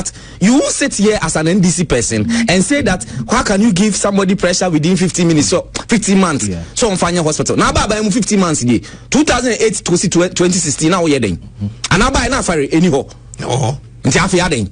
But you will sit here as an NDC person and say that how can you give somebody pressure within 15 minutes, so 15 months? Yeah. So on Afari Hospital. Now buy 15 months 2008 to 2016 now we then. And now buy now for anyhow. Oh. Nti afia den.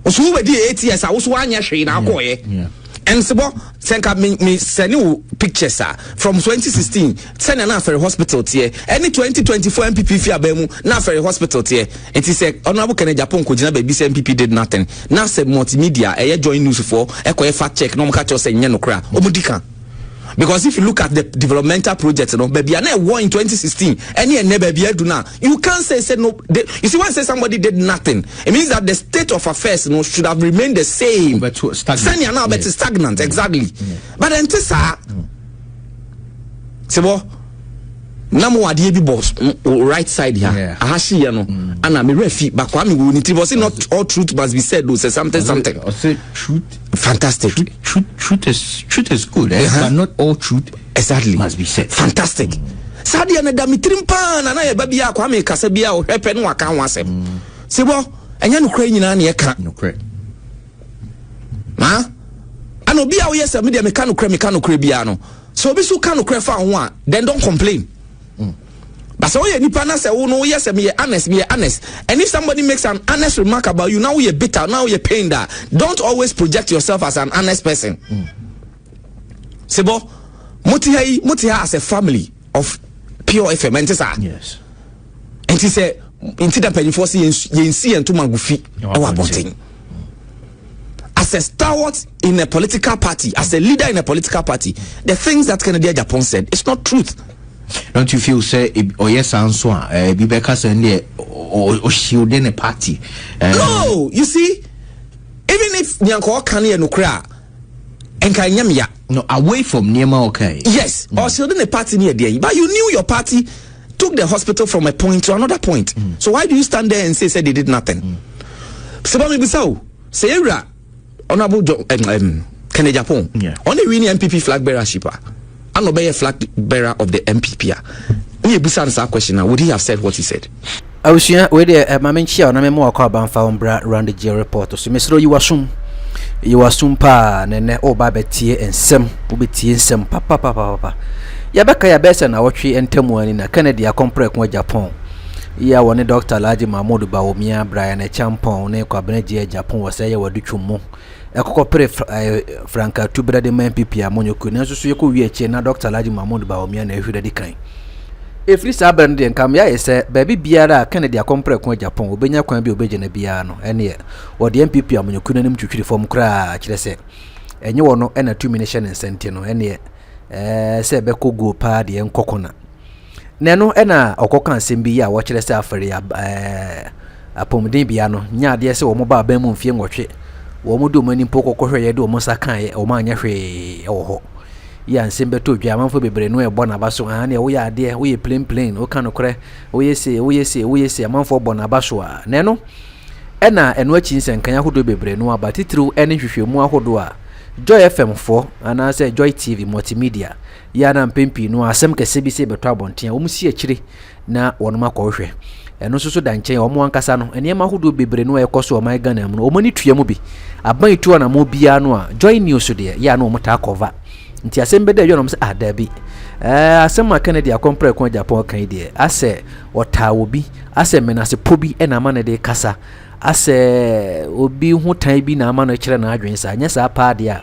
Oso we di 8 years a oso anya hwe na akoye. Yeah. And so senka me send you pictures from 2016 send na Afari Hospital tie. Any 2024 NPP fi abemu na Afari Hospital tie. It is say honorable Kennedy Japan ko gina baby say NPP did nothing. Now say multimedia Joynews for ekoye fact check no mka cho say nye no kra. Omudika. Because if you look at the developmental project, baby, and I won in 2016, and never be do now. You can't say no. You see, when I say somebody did nothing, it means that the state of affairs, should have remained the same. But stagnant. Now, but stagnant, exactly. Yeah. But then, Tessa, so Namu adi boss right side here. Yeah. Ahashi no. And I'm a refi. But kwami we need to say not all truth must be said. Say something. I say truth. Fantastic. Truth is good, but not all truth exactly must be said. Fantastic. Sadi ane da mitrimpa na ye baby akwa me kasa bia o hwepe no aka ho asem. Sebo enya no kra nyina na ye ka. No kra. Ma? Ano bia wo yesa me de me ka no kra bia no. So obi so ka no kra fa ho a, then don't complain. But so you nipa na say wo no yes me honest. And if somebody makes an honest remark about you, now you're bitter, now you're pained that. Don't always project yourself as an honest person. Sebo Mutiha as a family of pure FM and yes. And he said into the penny for see and to Magufi our botting. As a stalwart in a political party, as a leader in a political party, the things that Kennedy Japan said, it's not truth. Don't you feel say or yes answer be because or shield in a party? No, you see, even if Nyanko Kanye no kra and Kanyamia no away from Nema, okay. Yes, or shielding a party near there, but you knew your party took the hospital from a point to another point. So why do you stand there and say they did nothing? So maybe so say honorable Kennedy Japan only winning NPP flag bearer shipper. I'm not a flag bearer of the NPP. When you answer that question, would he have said what he said? I was here with the Mamenchia and I'm more carbon found around the J report. So, Miss Row, you assume pa, and oh, Babette and some will be tea and some papa. Yabaka ya best and our tree and Temuan in a Kennedy, a compress with Japan. Ya one Dr. Laji Mahmoud Baumia, Brian, a champon, ne Cabinet Japan was a year chumo. Ekokopere Franka tubra de MPP amonyoku nanso so yeko wie na Dr. Laji Mahmoud Baumia na ehwede dikan efri sabran de nkam ya yese baby biara Kennedy akompre ko Japan obenya kwan bi obeje na biara no ene wo de MPP amonyoku nanim twitwiri fom kra kire se enye wo no ena termination incenti no ene se be ko go pa de nkokona neno ena okokan sembi ya wo kire se Afari apomden bia no nya de se wo mo ba ban mu mfie nwotwe wo mo do mani poko ko hweye do mo sakan ye o ma anya hwe wo ho ya nsembe to dwa manfo bebre no e bo na baso na wo ya ade wo ye plain wo kan okre wo yese manfo bo na baso a ne no ena eno achi nsenkan ahodo bebre no aba titru ene hwehwemu ahodo a Joy FM 4 ana se Joy TV multimedia ya na mpempi no asem kese bi se beto abonten wo musi akire na wonoma ko hwe eno so da nchen omo ankasa no enema hodo bebre no ekoso o my Ghana mu no omani tuamu bi aban tu na mo bia no a Joynews de ya na omota cover nti asem be de yo no se adabi asem Kennedy akompre ko Japan kan de ase otawo bi ase menase pobi ena ma ne de kasa ase obi hu tan bi na ama no kire na adwen sa anya sa pa de a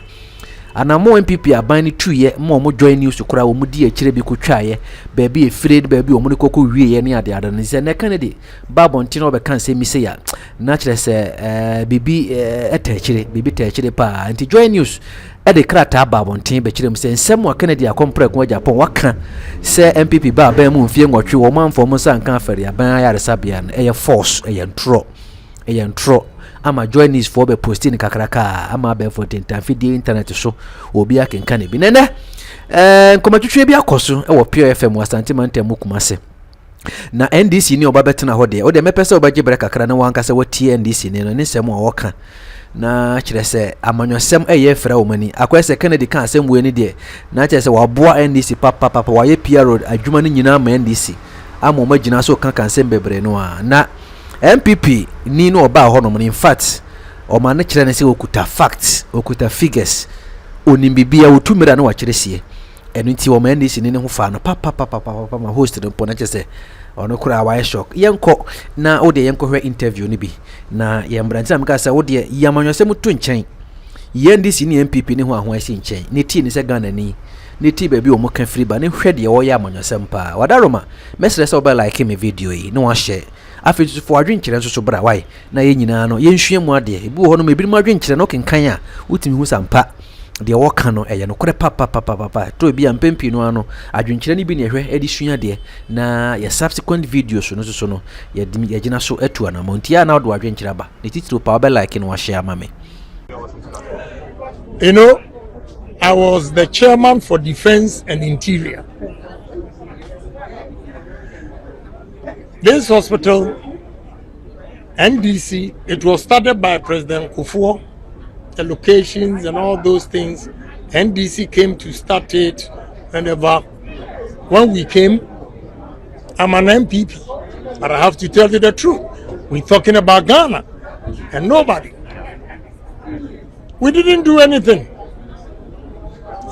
anamo NPP aban ni tuye mo Joynews kura wo mudi akire bi kotwaye baabi efred baabi wo mu koko wieye ne ade ade ne se ne Kennedy babon ti no be kan se mi se ya na kire se bibi etachire bibi tachire pa anti Joynews e de krata babon ti be kire mu se nsem wa Kennedy akompre ko Japan waka se NPP ba ba mu mfie nwotwe wo manfo mu san kan Afari aban ya resabia no e force e ntro ama Joynews for be posting kakraka ama be for tintanfidi internet so obi akenkan bi nene komatwetwe bi akoso e wo Pure FM wasante mantem kumase na NDC ni oba betena hode o de mepese obaje breka kakra na wankasa wo NDC ni no nsem a woka na kire se amanyosem eye fra wo mani akwese Kennedy kan asem we ni de na kire se waboa NDC papa waye PR road adwuma ni nyina ma NDC ama magina so kan nsem bebre no a na MPP ni no oba ho no in fact o ma ne kire ne se okuta facts okuta figures onim bibia otumira na wa kire sie enu nti o ma NDC ne ho fa no papa ma host no pona chese ono kura wa shock yenko na o de yenko hwe interview ni bi na yembranti am ka sa o de yamanwose mutu nchen NDC ni NPP ne ho ahoasi nchen ne ti ni se Ghana ni ne ti ba bi o mo kan free ba ne hwe de o ya amanwose mpa wadaroma mesre se o ba like me video yi no wa share afetu fo adwen kire so bra why na ye nyina no ye nhwe mu ade ebi ho no me bi mu adwen kire no kenkan a utimi hu sampa de woka no eye no kore papa to bi ampempi no ano adwen kire ni bi ne hwe edi sua de na ye subsequent videos no so no ye gina so atu ana montia na do adwen kire ba ne titiro pa be like no wa share mame. You know, I was the chairman for Defense and Interior. This hospital, NDC, it was started by President Kufour, the locations and all those things. NDC came to start it whenever. When we came, I'm an MPP, but I have to tell you the truth. We're talking about Ghana and nobody. We didn't do anything.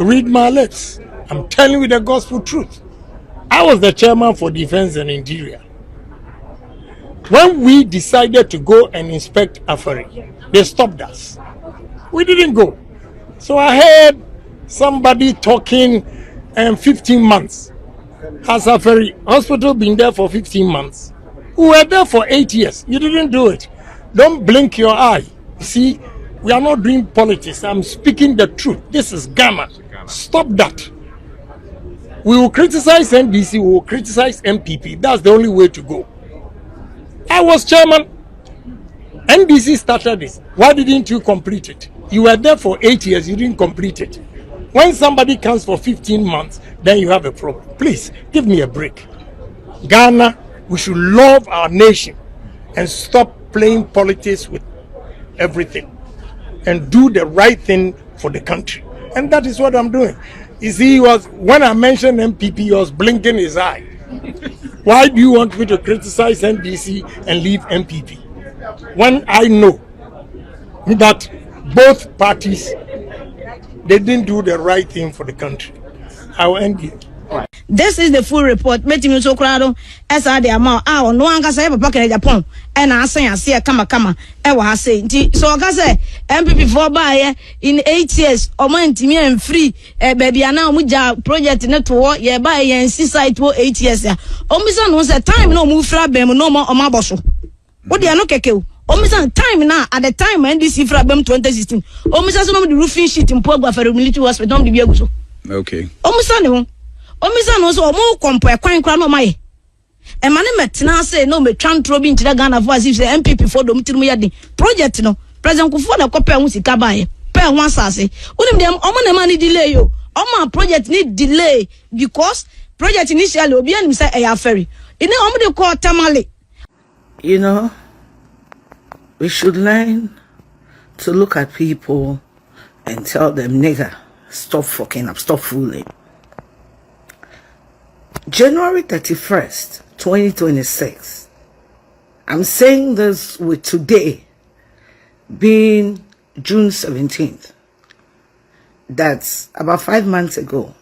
Read my lips. I'm telling you the gospel truth. I was the chairman for Defense and Interior. When we decided to go and inspect Afari, they stopped us. We didn't go. So I heard somebody talking 15 months. Has Afari Hospital been there for 15 months? We were there for 8 years. You didn't do it. Don't blink your eye. See, we are not doing politics. I'm speaking the truth. This is Ghana. Stop that. We will criticize NDC, we will criticize MPP. That's the only way to go. I was chairman. NDC started this. Why didn't you complete it? You were there for 8 years, you didn't complete it. When somebody comes for 15 months, then you have a problem. Please, give me a break. Ghana, we should love our nation and stop playing politics with everything and do the right thing for the country. And that is what I'm doing. You see, when I mentioned MPP, he was blinking his eye. Why do you want me to criticize NDC and leave MPP? When I know that both parties, they didn't do the right thing for the country. I will end here. This is the full report. Meeting you so crowd as I the amount. Ah, no one can say a pocket Japan. And I say, I see a kama. I was saying, so I can say MPP for buy in 8 years. Or man, to me and free. Baby, I now with your project network. Yeah, buy and see site for 8 years. Omisan was a time no move from them no more on my boss. What they are not keke. Omisan time now at the time when this from 2016. Omisan no the roofing sheet in Pogba for the military hospital. Okay. Omisan Omisa no so mo kompo ekwan kra no mai e mane metina say no me twantro bi ntira Ghana for as if say MPP for dom tirim yade project no president Kufour na kopa hu sika bae pe hu asase unim dem omo na mani delay yo omo project need delay because project initially obi anim say e Afari ine omo de call tamale. You know, we should learn to look at people and tell them, nigga, stop fucking up, stop fooling. January 31st, 2026. I'm saying this with today being June 17th. That's about 5 months ago,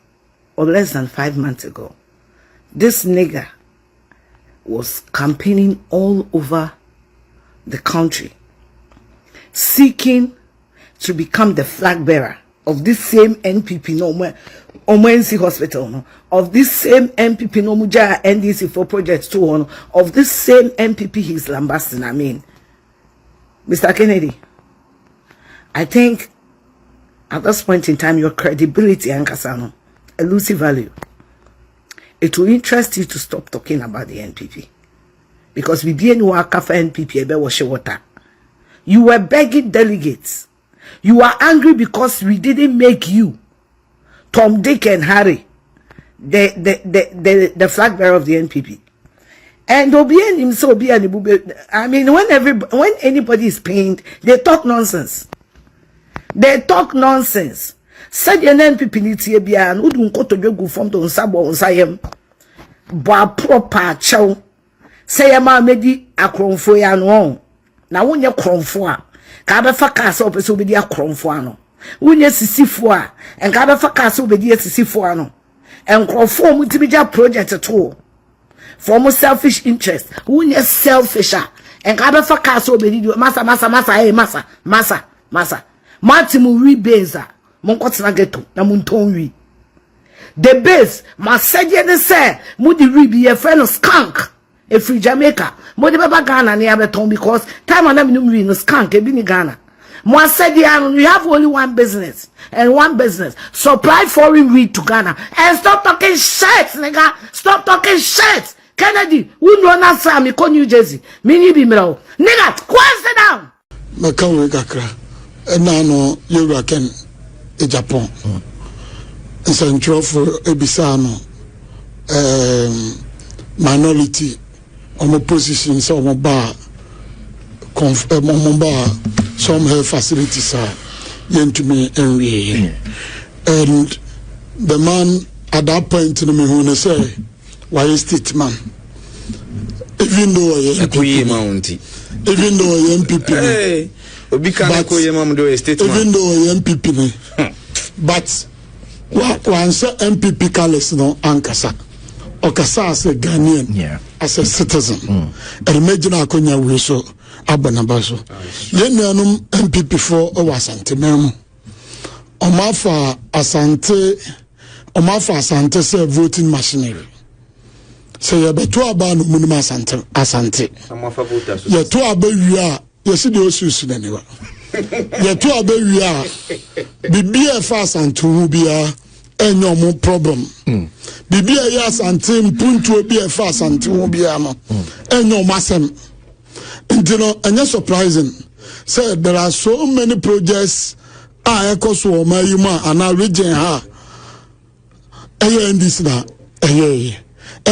or less than 5 months ago. This nigger was campaigning all over the country, seeking to become the flag bearer of this same NPP Omensi Hospital, no? Of this same MPP no muja NDC for projects too, no? Of this same MPP he's lambasting. I mean, Mr. Kennedy, I think at this point in time your credibility and Kasano elusive value. It will interest you to stop talking about the NPP, because we didn't work for NPP ebe wash water. You were begging delegates. You are angry because we didn't make you Tom, Dick, and Harry, the flag bearer of the NPP. And I mean, when anybody is pained, they talk nonsense. They talk nonsense. Said your NPP needs to be an udun to go from the Sabo Sayem. Boa proper chow. Say a man medi a cronfoy and wrong. Now when you're cronfoy. ka be fa ka so pese obedi akromfo ano wunye sisifo a enka be fa ka so obedi sisifo ano enkrofo mu tibija project to for mo selfish interest wunye selfish a enka be fa ka so obedi masa matimu wi beza monkotena geto na munton wi the base masaje ne say mu di wi bi e friend skank e free Jamaica mo di baba Ghana ne abeton because time na minum wi no skank e bi ni Ghana mo said you have only one business and one business supply foreign weed to Ghana and stop talking shit nigga stop talking shit Kennedy we know na say me ko New Jersey me ni bi mra nigga sit down me kan we kakra na no you ken e Japan central for ebisa no minority on position so mo ba some health facilities are yentumi enwe and the man at that point in me who say why is it man even though NPP hey obi kan ko ye mam do estate man even though NPP but once NPP callers no ankasa okasa as a Ghanaian as a citizen and imagine akonya we so abanabaso yenuanum NPP for Asante mem omafa asante say voting machinery say you beto aba no munum asante omafa voters ye to aba wi a ye se de osusu na niwa ye to aba wi a bibia fa asante hu bia enyo mo problem bibia ya asante mpuntu obi e fa asante hu bia no enyo masem. You know, and you're surprising. Said there are so many projects. I echo so my yuma and I region ha. And this na. And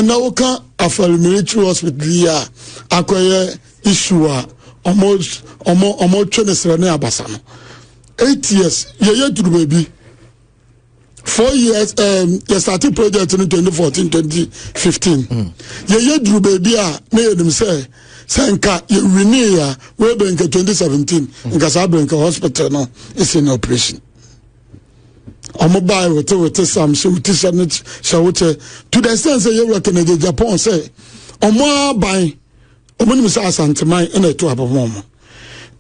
now can Afari military hospital here. Acquire issue almost 20 abasano. 8 years. Yeah, to baby. 4 years. You started project in 2014, 2015. Yeah, drew baby. Made them say. Senka Urinea, we bank 2017, in Casablanca Hospital no, is in operation. On mobile with some to the extent you reckon the Japan say, on more by Omunimisa Santamai and a 2 mom.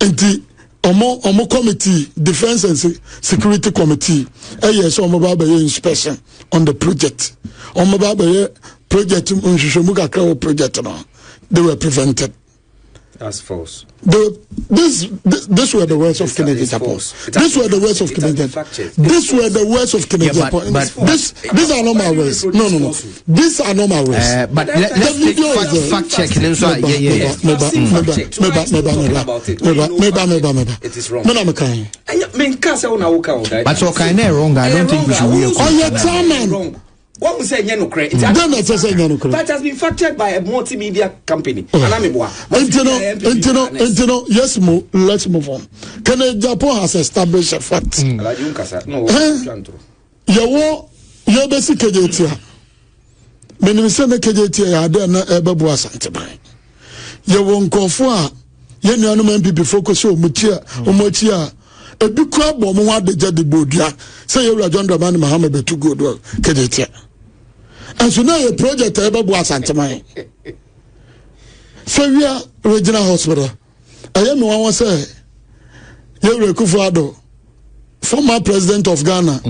And the Omo committee, defense and security committee, a yes, on mobile inspection on the project. On mobile project, Unshishamuka project. They were prevented. That's false. This were the words of Kennedy Japan. This were the words of Kennedy Japan. This were the words of Kennedy Japan. These are not my words. No. These are not my words. But let's take fact check. It is wrong. No, I'm kind. But so kind of wrong. I don't think we should be. Oh, you're wrong. What we say no credit. That has been factored by a multimedia company. Yes, let's move on. Can Japan has established a fact? Your basic KJT. When we send the KJT, I don't know Ebabu Asante. You won't go for you know NPP focus on Muchia. A big crab or more the Jadi Budia. Say you're John Dramani Mohammed to go to KJT. And so now a project about Santamai. So we are regional hospital. I am the one say you're Kufour, former president of Ghana.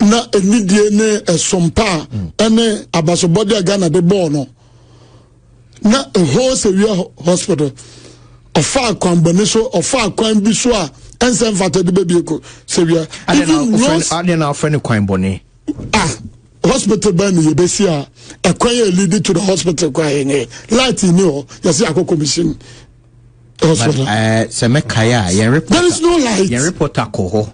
Na DNA a sompa and abasobody Ghana de Bono. Na a whole severe hospital. A far combination of far crime biswa and send for the baby severe. I didn't our friend Quine Bonnie. Hospital ban you be see a choir leading to the hospital crying light in you see a commission hospital Semekaya there is no light reporter ko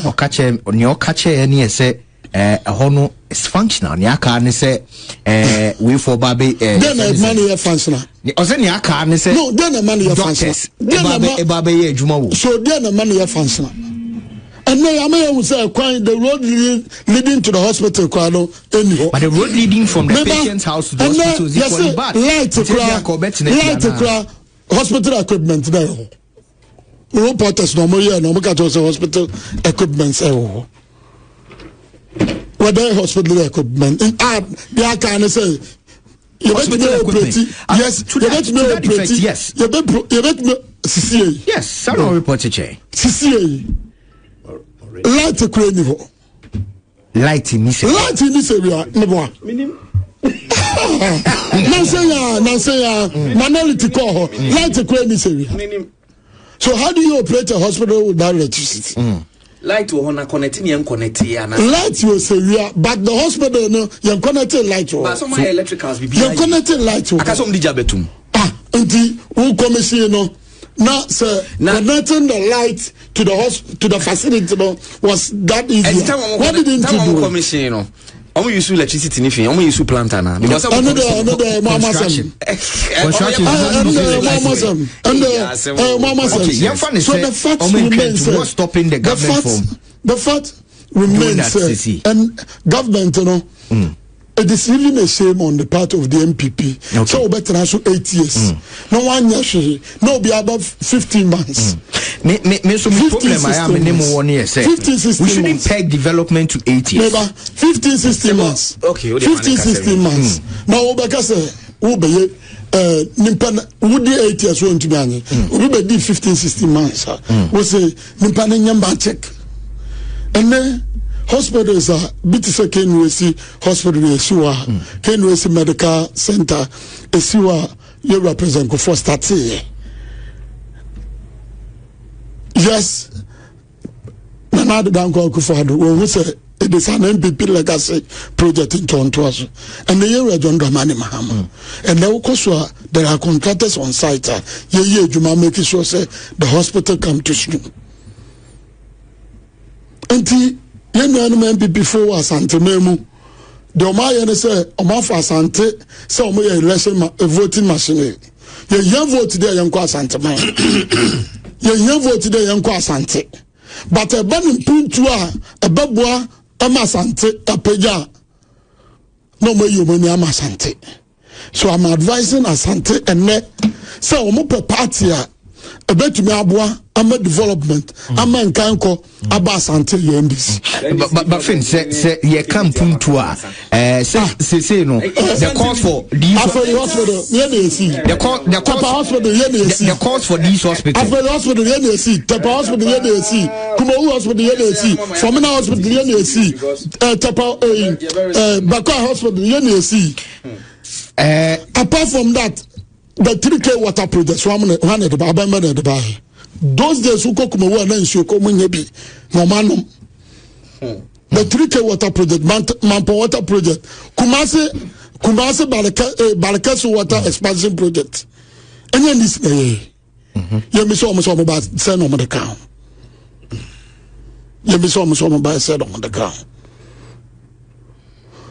or catch any say hono is functional nyaka ne say we for baby then money functional o say nyaka ne say no then money functional then baby adwuma wo so then money functional. And now I may say the road leading to the hospital. But the road leading from the patient's house to the hospital is equally bad. Light hospital equipment there. reporters no more here no more catch hospital equipment whether hospital equipment in they can say you hospital equipment. Yes, to that effect, yes. You bet me CCA. Yes, Sarah report CCA. Light equipment ho. Light in this area, no Nancy, minority call light equipment area. So how do you operate a hospital without electricity? Light will honor connecting and connecting. Light will say but the hospital no you're connected light. But some electricals be you're connected light. I some dijabetum. Until who commission no now sir connecting the light to the facility no was that easy. What did you do? Commission no. I'm use electricity anything. I'm use planter now because another construction. So the fact remains what's stopping the government from the fact remains and government it is even a shame on the part of the NPP. Okay. So better than 8 years. No 1 year, no be above 15 months. Me problem I am in 1 year. 15, 16 we shouldn't peg development to 8 years. Maybe 15, 16 months. Okay, 15, 16 months. Now Obaka say nimpa would 8 years won't be any. We be 15, 16 months. We say nimpa nyamba check. And then hospitals are BTC Kenwesi Hospital Yeshua, Kenwesi Medical Center, Yeshua, you represent Kufour started. Yes, Nanada Danko Kufour, when we say it is an NPP legacy project in Toronto, and the year John Dramani Mahama. And there are contractors on site, Juma making sure say the hospital come to soon. And NPP for Asante Memu. The Omaya say, Omafa Asante, say Omaya election voting machine. You vote today, young Asante man. You vote today, young Asante. But a banning puntua, a babua, a Masante, a peja. No more you money, a Masante. So I'm advising Asante and net. So Omope party. A bet to me abua, I'm a development, I'm a kanko, abas until you end this. But friends, say you come puntua. Say no. The calls for these hospital, the calls for these hospitals. Afari Hospital, NAC, Tepa Hospital, NAC, Kufour Hospital, NAC, Formina Hospital, NAC, Tepa Bakwa Hospital, NAC. Apart from that. The 3K water projects, those days who come away and show come in the 3K water project, Mampo water project, Kumasi Balakasu water expansion project. And then this you miss almost about send on the count. You miss almost about send on the count.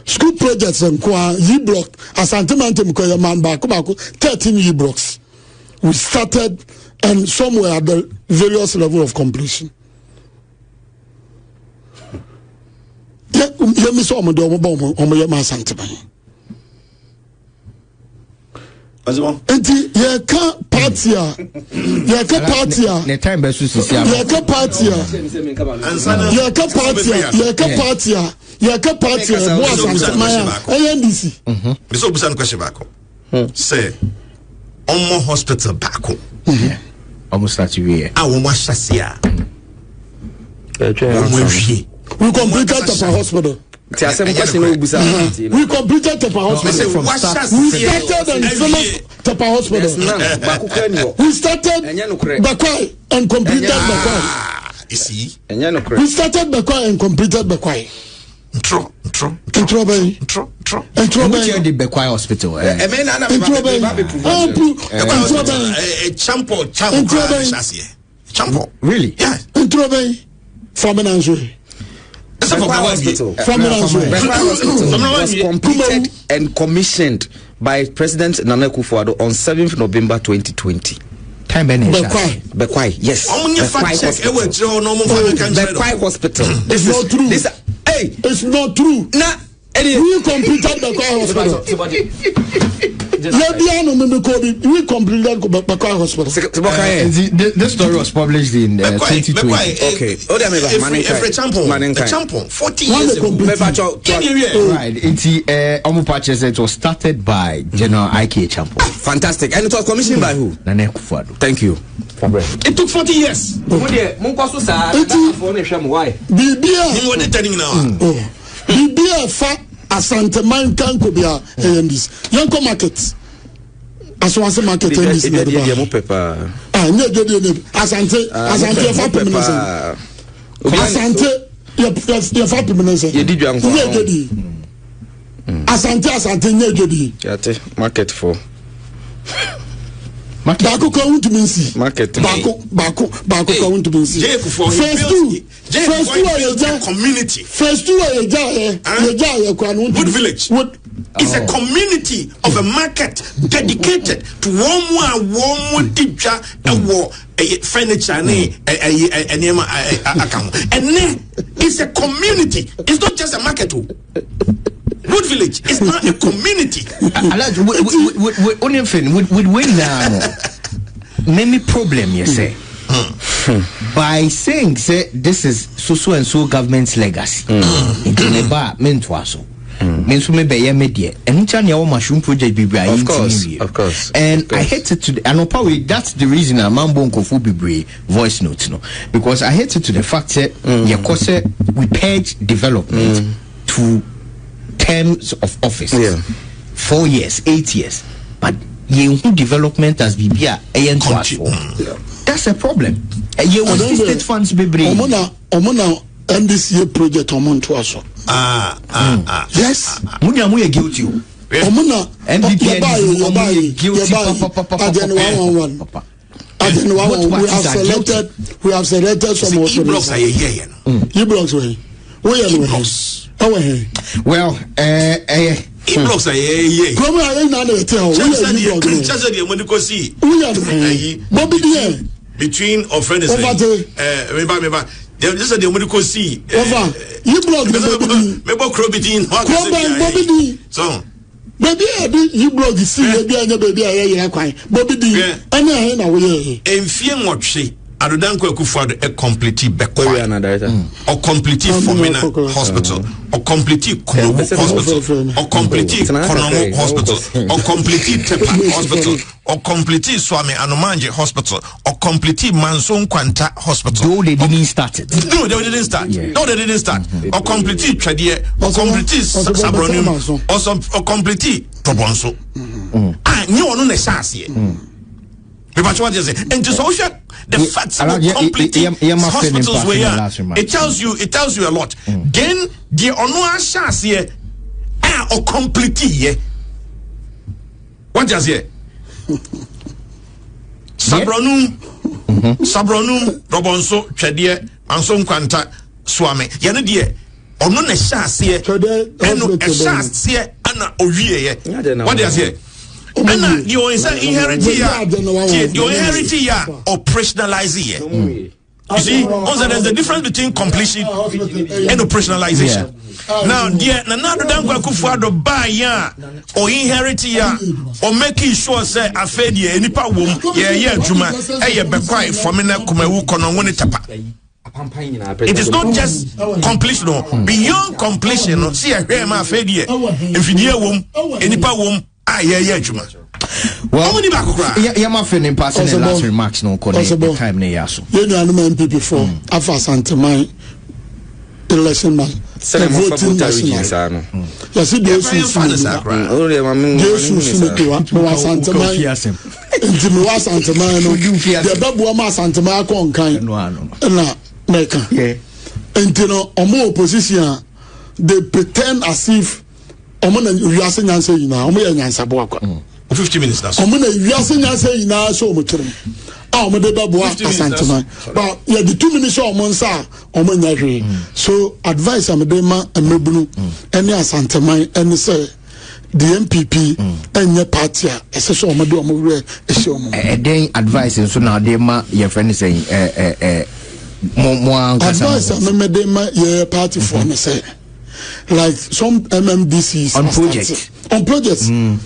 School projects and E-block as Antimantem man back 13 E-blocks. We started and somewhere at the various level of completion. Yeah, me saw my dog on my Santiman. And you can't party. You can't party. The time best is you can't party. You can't party. You can't party. You can't party. NDC. So busan question back. Say, Omo hospital back. Almost start to be. I want shasia. We completed the hospital. We completed Tepa Hospital. We started and finished Tepa Hospital. We started Bakwai and completed Bakwai. You see? We started Bakwai and completed Bakwai. Intro. Which year did Bakwai Hospital? Champo. Really? Yeah. Intro from Menanjou. Hospital was completed and commissioned by President Nana Kufour on 7th November 2020. Time Bakwai, yes. Bakwai Hospital. It's not true. It's not true. Nah, we completed Bakwai Hospital. we completed Bakwa Hospital. This story was published in 2020. Okay. Oh, they have a champion. 40 years ago. Right. It was started by General Agye champion. Fantastic. And it was commissioned by who? Nane Kufour. Thank you. It took 40 years. Bibia fa Asante man kan ko bia this. Yanko market. Aswanse market this. Nye jodi Asante fa permanence. Asante ye fa permanence. Ye di dwan ko. Nye jodi. Asante nye jodi. Yate market for Bako ka want to be see. Market. Bako ka want to be see. First two are community. First two are Wood Village. It's a community of a market dedicated to one teacher furniture and then it's a community. It's not just a market. Wood Village is not a community. With win now. Many problem you say. By saying say this is so and so government's legacy. Into neba mentwaso. Means me be ye media. And chanya mushroom project be of course. And I hate it to the and probably that's the reason I'm bon Kufour be voice notes no. Because I hate it to the fact that we page development to terms of office 4 years, 8 years, but development as BBA that's a problem. State funds be bring omona MDCA project to us. Yes, munya guilty. Omona NPP guilty. We have selected some of the blocks. E-blocks way. Well, E-blocks are between or friends. Remember, this is the medical see. E-blocks. So, baby, E-blocks see baby, Bobby D. And fear what she. Adodanko Kufour a complete Bekwa or complete Formina Hospital or complete Konobu Hospital or complete Konobu Hospital or complete Tepa Hospital or complete Swami Anomanje Hospital or complete Manson Kwanta Hospital. No, they didn't start it. No, they didn't start. No, they didn't start. Or complete Tradie or complete Sabronum or complete Tobonso. Ah, you are not a chance. What you say? And to social the facts of complete hospitals where it tells you a lot. Then the onua chance here or complete here. What you say? Sabronum Robonso Chedie Manson Kwanta Swami. Yana dear or no chance here and a chance here and owie. What do you say? And you inherit operationalize here. You see, also there's a difference between completion and operationalization. Now, dear, another Dangwa Kufour buy ya or inherit ya or making sure say a failure any power Juma Bekwa Formina Kumewu Konon Tapa. It is not just completion, beyond completion, see a grandma failure. If you womb, any power. Juma. Well, my friend in passing the last remarks no time ne yaso. You know NPP for Afari Hospital election man. Voting machine. You see the opposition they pretend as if omona wiase nyanse yina omoya nyansa bo akwa 50 minutes that's omona wiase nyanse yina so omotirim omode babo asantema but yeah the 2 minutes omonsa omonya hwe so advice amedema amebunu ene asantema ene say the NPP enye party a ese so omode omowre ehye omo den advice so na dey ma your friend saying mo advice amedema your party for me say like some MMDCs on project On projects, you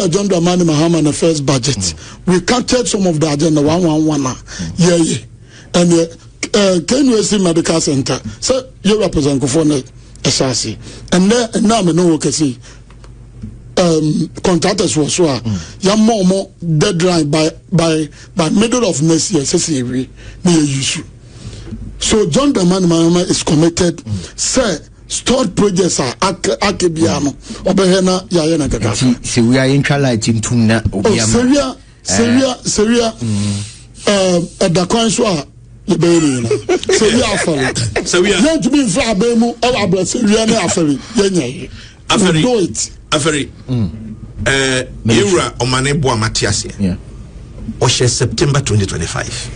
John Dramani Mahama in the first budget. We captured some of the agenda 111. Yeah. And can you see medical center? So you represent Kufour SRC. And now I know what see. Contractors was so more deadline by middle of next year. So John Dramani Mahama is committed. Sir. Stored projects are Akebiano, Obehena, Yayana Kaka. So we are in Charlotte Tuna. Syria, at the Consua, the baby. So we are following. So we are going to be in Flabemo, or Syria, Afari. Afari, do it. Afari, Eura Omanebua Matiasia. Yeah. Oshe September 2025.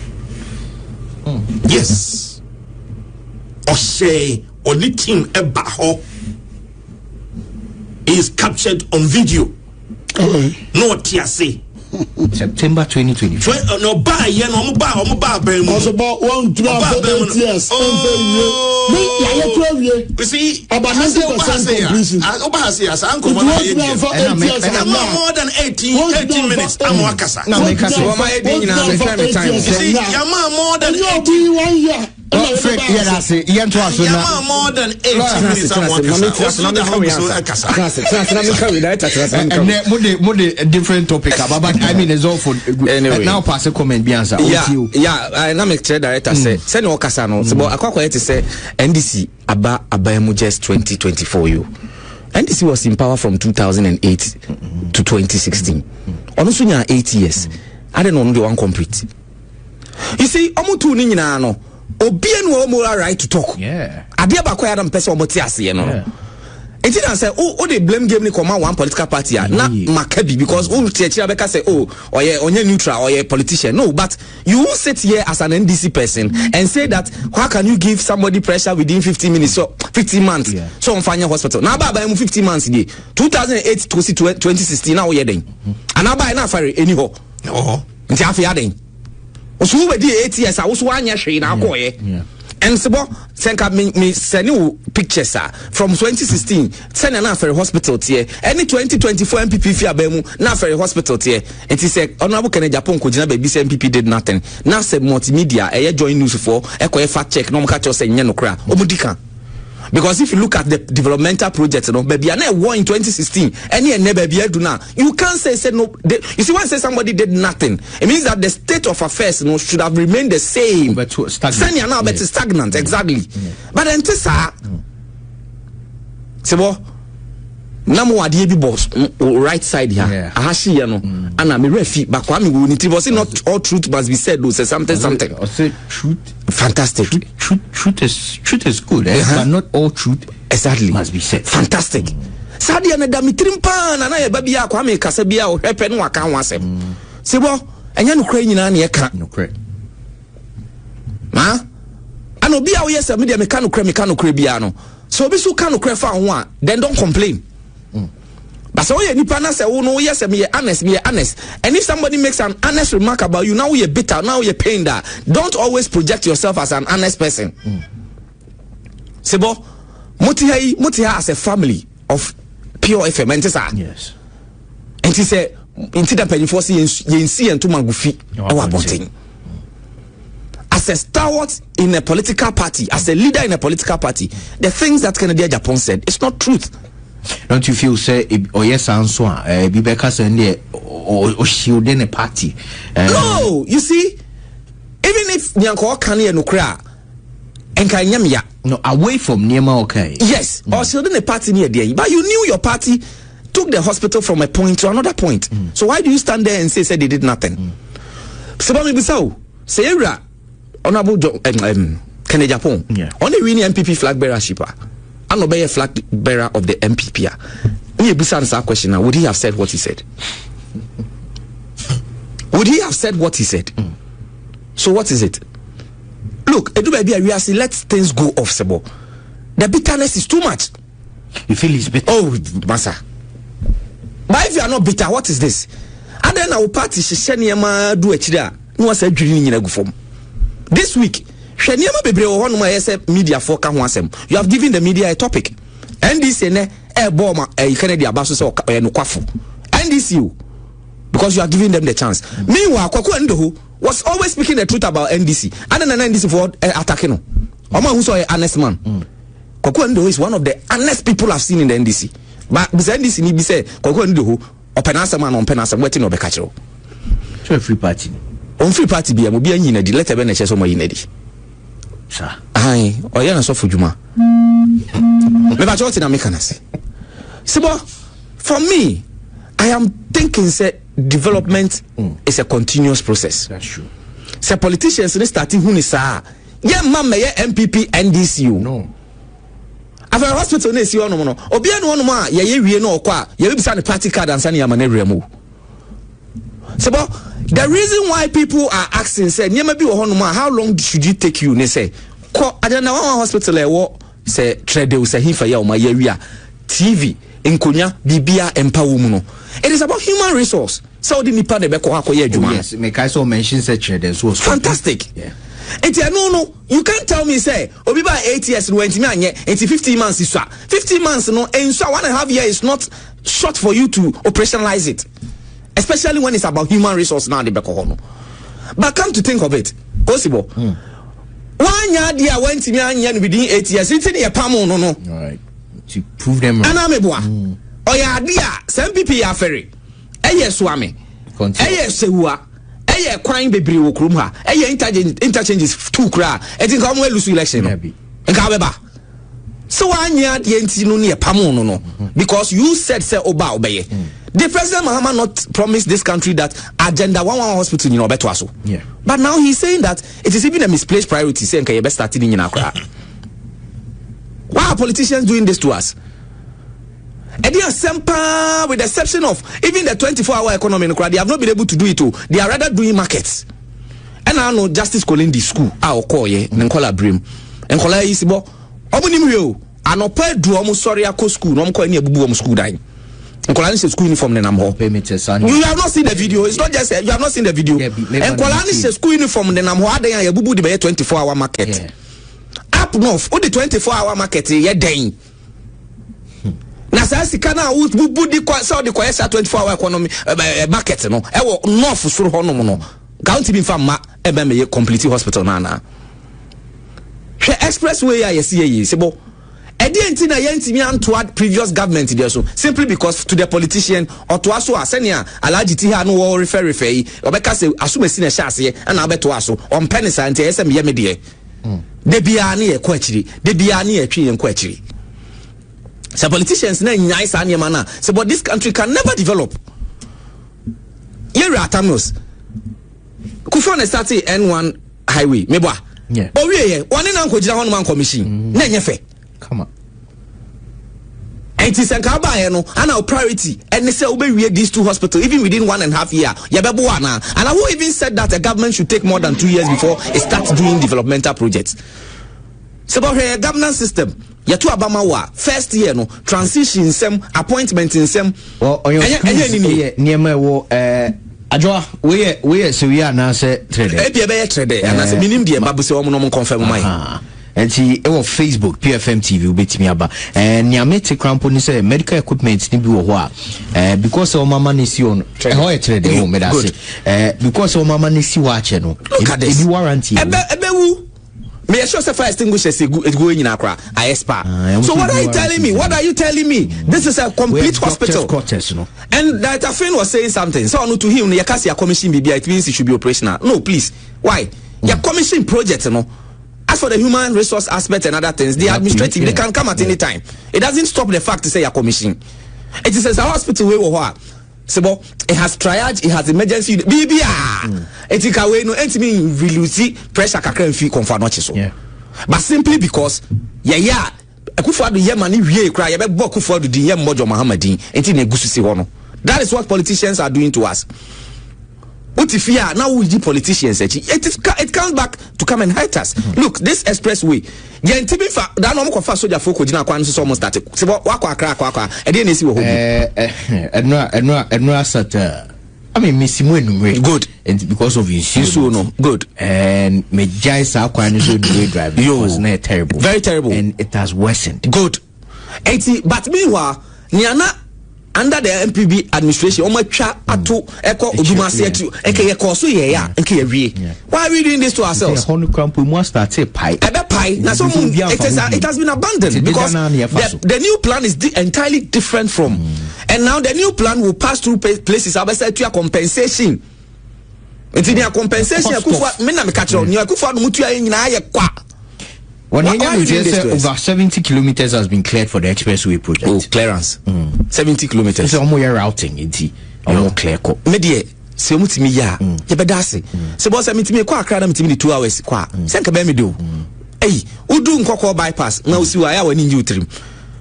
Yes. Oshe. Only team Ebaho is captured on video. No TSA. September 2020. No buy yen no buy also about 1 to 8 years. You see about 90% completion. More than 18 minutes. I'm wakasa. No, make us more than 1 year. More than 18 minutes. I'm different topic. I mean, it's all for anyway. Now, pass a comment. Yeah. I make chair director say, send no Casano. So, I quite to say, NDC Abayemu just 2024. You NDC was in power from 2008 to 2016. Almost 8 years. I don't know the one complete. You see, Omutu Nina no. Obian wo moral right to talk. Yeah. Adia ba kwa adam pese omoti ase no. Enti na say oh they blame game ni come one political party na makabi because who teacher beka say onye neutral or politician. No, but you won't sit here as an NDC person and say that how can you give somebody pressure within 15 minutes so 15 months so on Afari Hospital. Now ba 15 months day 2008 to 2016 now we den. And now ba na Afari anyhow. Nti afia den. So we did 8 years. I was 1 year straight now. And so, senka me send pictures from 2016. Send an Afari Hospital here. Any 2024 NPP fi abemu na Afari Hospital here. And he said, Honorable Kennedy Japan Kojina baby say NPP did nothing. Now say multimedia. Joynews for fact check. No catch us no cry. Omudika. Because if you look at the developmental projects, you know, baby, and war in 2016, any baby do now. You can't say no. You see, when say somebody did nothing, it means that the state of affairs, you know, should have remained the same. But stagnant. Now, but it's stagnant, exactly. But then, Tessa, Sebo, Namu Adiebi boss, right side here. Ahashi, you know, and I'm a refi, but Kwame will need to say not all truth must be said. Say something. I say truth. Fantastic. Truth is good, but not all truth exactly must be said. Fantastic. Sadia na damitrimpa na na baby ya kwa me kasa bia o hwepe no aka ho asem. Sebo, enya no kra nyina na ye ka. No kra. Ma? Ano bia wo yesa me de me ka no kra bia no. So obi so ka no kra fa ho a, then don't complain. But so you nipa na say wo no yes me honest. And if somebody makes an honest remark about you, now you're bitter, now you're pained that. Don't always project yourself as an honest person. Sebo, Mutiha as a family of pure FM and yes. And he said, into the penny for seeing and to Magufi. As a stalwart in a political party, as a leader in a political party, the things that Kennedy Japan said, it's not truth. Don't you feel say or yes answer Bibeka send or shielding a party? No, you see, even if Nyanko Kanye no kra and Kanyamia no away from Niema okay. Yes, or shielding a party near there. But you knew your party took the hospital from a point to another point. So why do you stand there and say they did nothing? So maybe so. Say Honorable Kennedy Japan. Only winning NPP flag bearer shipper. I'm not a flag bearer of the NPP. Question, would he have said what he said? Would he have said what he said? So what is it? Look, let's things go off, Sebo. The bitterness is too much. You feel it's bitter? Oh, Massa. But if you are not bitter, what is this? And then our party, do it. This week, media for you have given the media a topic. NDC boma Kennedy abaso so no kwafo NDC because you are giving them the chance. Meanwhile Kwaku Ndoho was always speaking the truth about NDC and then NDC for attacking no Oma who saw an honest man. Kwaku Ndoho is one of the honest people I've seen in the NDC. But this NDC ni be say Kwaku Ndoho openasa man on penasa wetin no be catch so free party on free party be mo be anyi na di let be na che so mo yi na di sir ai o ya na so fujuma me ba choti na me kana say sibo for me I am thinking say development is a continuous process. That's true. Say politicians ni starting hu ni sa ye ma me ye NPP NDC no Afari Hospital na esi ono no obi anu ono ma ye wie na okwa ye bisa ne party card ansa ne amana remu. So but the reason why people are asking say nyema bi wo hono ma how long should it take you ne say ko Agye Hospital e wo say trade o say hifa ya o ma ye wi a TV nkonya bibia empower mu no. It is about human resource. So the nipa de be ko akoye adwuma. Yes, make I so mention say trade so fantastic. Yeah. No, you can't tell me say obi ba 8 years no wenti me anye enti 15 months is 15 months no and so 1.5 years is not short for you to operationalize it, especially when it's about human resource now the beko no. But come to think of it, possible one year dia wenti me anye within 8 years it's in your pamo no all right to prove them right. Anameboa oya dia MPP ya ferry eye swame eye sewua eye kwan bebre wo krum ha eye interchanges two kra e think am we lose election no nka beba so anya de enti no ne pamo no because you said say oba obeye the president Mahama not promised this country that agenda 11 hospital you know beto aso but now he's saying that it is even a misplaced priority say nka ye be start in nyina kra. Why are politicians doing this to us? And they are simple, with the exception of even the 24-hour economy in Ukraine, they have not been able to do it too. They are rather doing markets. And I know Justice calling the school, our call ye, Nkola Brim. Nkola Isibo, Obunim Anope do almost sorry a school, no call any bubu school dying. Nkola is school uniform in Namho. You have not seen the video, it's not just you have not seen the video. Nkola is school uniform in Namho, they are bubu the 24-hour market. Up north, the 24-hour market, ye den. Na sa sika na bubu di kwa so di kwa 24-hour economy market no e wo north soro ho no no county bi fam e be me complete hospital na hwe expressway ya yesi yi sebo e di enti na ye ntimi antoa previous government there so simply because to the politician or to aso asenia alaji ti ha no wo refer yi obeka se asumasi na hyase na abeto aso on penisa enti esem ye me de de bia na ye ko akiri de bia na ye twi ye ko akiri. So politicians na nyai sa niema na say but this country can never develop. Here are Tamos. Kufour na start N1 highway meboa. Yeah. O wie one na nkojira ho no man commission. Na enye come on. And it's a no and priority and they say we these two hospitals even within 1.5 years. And I who even said that a government should take more than 2 years before it starts doing developmental projects. So about her governance system. Yatu abama wa first year no transition sem appointment in sem niema wo adwa we so we na say trade be trade and as minim de babu se omo no confirm mai enti e wo Facebook PFM TV ubetimi aba niamete crampo ni say medical equipment ni bi wo ho a because o mama ni si on e ho e trade wo me da say because o mama ni si wa che no e bi warranty ebewu me sure say fire extinguishers go in Accra ISPA. So what are you telling me? What are you telling me? This is a complete hospital. And that a friend was saying something. So no to him, you can't see a commission BBI, it means it should be operational. No, please. Why? Your commission project, you know. As for the human resource aspect and other things, the administrative, they can come at any time. It doesn't stop the fact to say your commission. It is a hospital where we are. So it has triage, it has emergency BBI. It is a way no entimi reluci pressure kakra mfi konfa no che so. But simply because Kufour do yemani wie kra ye be bo Kufour do di yem mojo Mahamadin enti na egusu si ho no. That is what politicians are doing to us. Utifia now we the politicians it comes back to come and hurt us. Look, this expressway yentibi fa da no mko fa soldier folk gina kwan so almost start se wakwa akra e dey na esi wo ho enra sat I mean misimu enumre good and because of insurance no good and me jai sa kwan so the way drive was not terrible, very terrible, and it has worsened good. But meanwhile, Niana under the NPP administration, Omacha Atu Echo Udumasi to Eke Kosu ya Nke. Why are we doing this to ourselves? It has been abandoned because the new plan is entirely different from, and now the new plan will pass through places. I said to a compensation. It's in a compensation. Over 70 kilometers has been cleared for the expressway project. Oh, clearance. 70 kilometers. It's almost routing. It's almost clear. Media. Se mutimi ya. Yebedase. Se boss mitimi kwa akra na mitimi 2 hours kwa. Se nka be me do. Hey, udu nkoko bypass na usi wa ya wani nji utrim.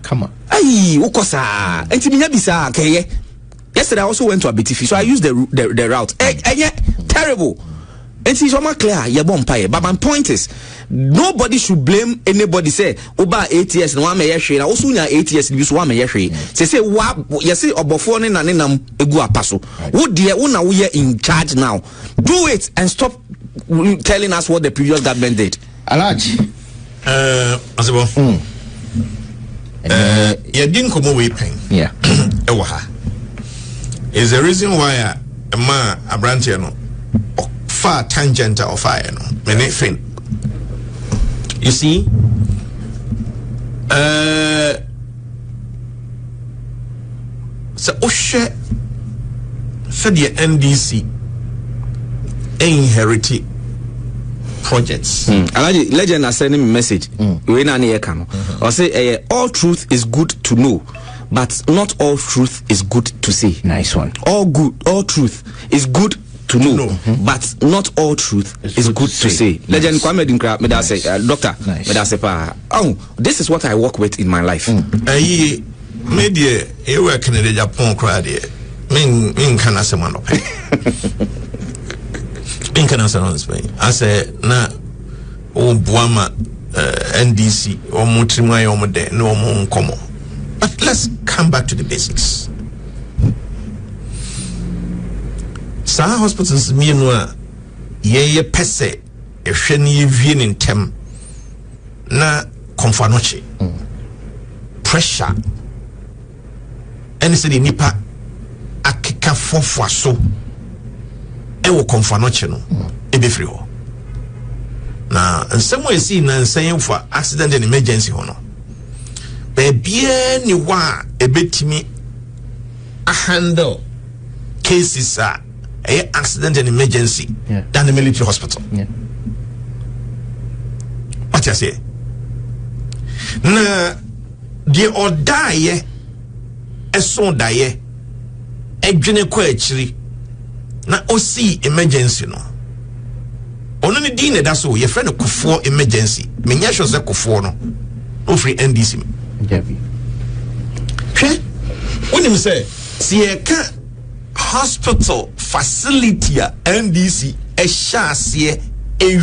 Come on. Hey, ukosa. Enti minya bisa keye. Yesterday I also went to Abitifi, so I used the route. Terrible. And see, so clear. But my point is, nobody should blame anybody. Say, Oba ATS no one may share. Also, na ATS this one may share. Say, what? You see, Obofone na nenam egu apaso. Who dear? Una we are in charge now. Do it and stop telling us what the previous government did. Alaj. Asibo. You didn't come away pain. Yeah. Is the reason why a man a branch far tangent or fire no many fin. You see, so Oshe said the NDC inherited projects. Legend are sending me message. We na near can. Or say all truth is good to know, but not all truth is good to say. Nice one. All truth is good to know, but not all truth is good to say. Legend Kwame Dinkra, me da say, doctor, me da say pa. Oh, this is what I work with in my life. Media, you work in the Japan crowd here. Min kana se man up. Min kana se on Spain. I say na o buama NDC o mutrimwa yo mode no mo nkomo. But let's come back to the basics. Some hospitals meanwhile ye pese e hwene vie ne ntem na konfanoche pressure and say the nipa akeka fofo so e wo konfanoche no e be free ho na nsem we see na nsan for accident and emergency ho no be bia ni wa e betimi a handle cases accident and emergency than the military hospital. What you say? Na the or die a son die a junior quachri na osi emergency no. Only dinner that's all your friend of Kufour emergency. Menyasho se Kufour no free NDC. When him say, see a hospital facility NDC a chassis a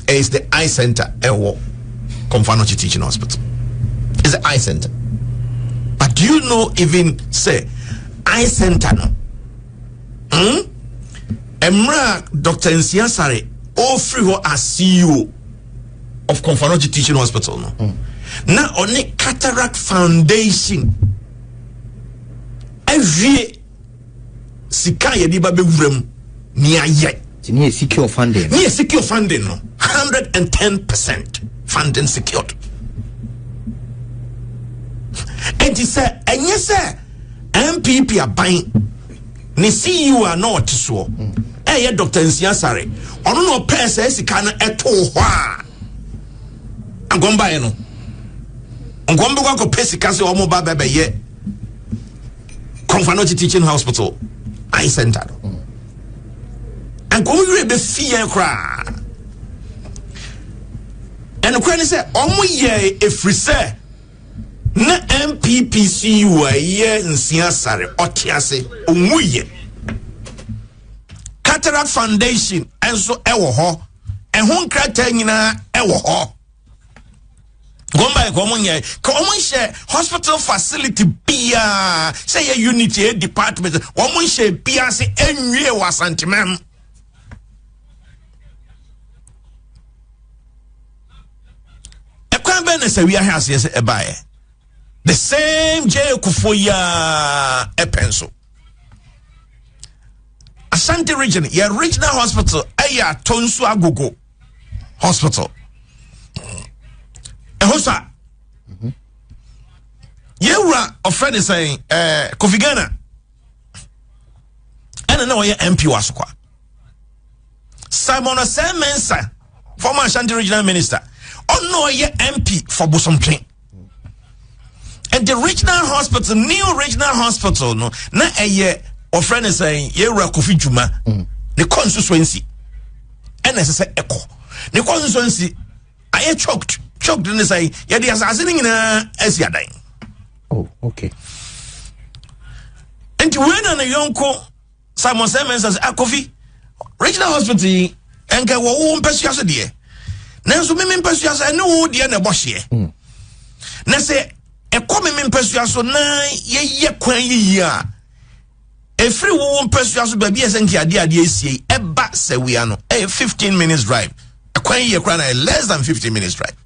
is the eye center ewo Konfanochi Teaching Hospital. It's the eye center. But do you know even say eye center no? Emra Dr. Nsiasare offer her as CEO of Konfanochi Teaching Hospital no. Now only Cataract Foundation every sika yedi ba bewurem ni aye ni secure funding no 110% funding secured and he said enye say NPP aban ni CEO are not so eh Dr. Nsiasare ono no pese sika na eto ho a agomba ye no ngombe kwa ko pesika se omo ba bebe ye Konfanochi Teaching Hospital eye center and go you be fear cry and the say omo ye efri say na MPPC wa ye Nsiasare otiase omu ye Cataract Foundation enso ewo ho ehun krata nyina ewo ho Gomba komunye komunye hospital facility bia say a unity department komunye bia say enwie wasantimem ekwan ben say we has yes e buy the same J Kufour ya e pencil Ashanti region ya regional hospital aya Tonsu Agogo hospital e hosa yewura offend saying Kofi Ghana and na oye MP wasokwa Simon Mensa former Ashanti regional minister no ye MP for Bosomtwe and the regional hospital new regional hospital no na eye offend saying yewura Kofi Juma the constituency and say echo the constituency I choked in the say yeah the assassin in Asiadan. Oh, okay. And when an yonko Simon Simmons says Kofi regional hospital and get one persuasion dear. Now so me persuasion no dear na boss here. Na say e come me persuasion na ye kwan ye a every one persuasion baby esenki ade esie e ba se we ano 15 minutes drive. E kwan ye kwan less than 15 minutes drive.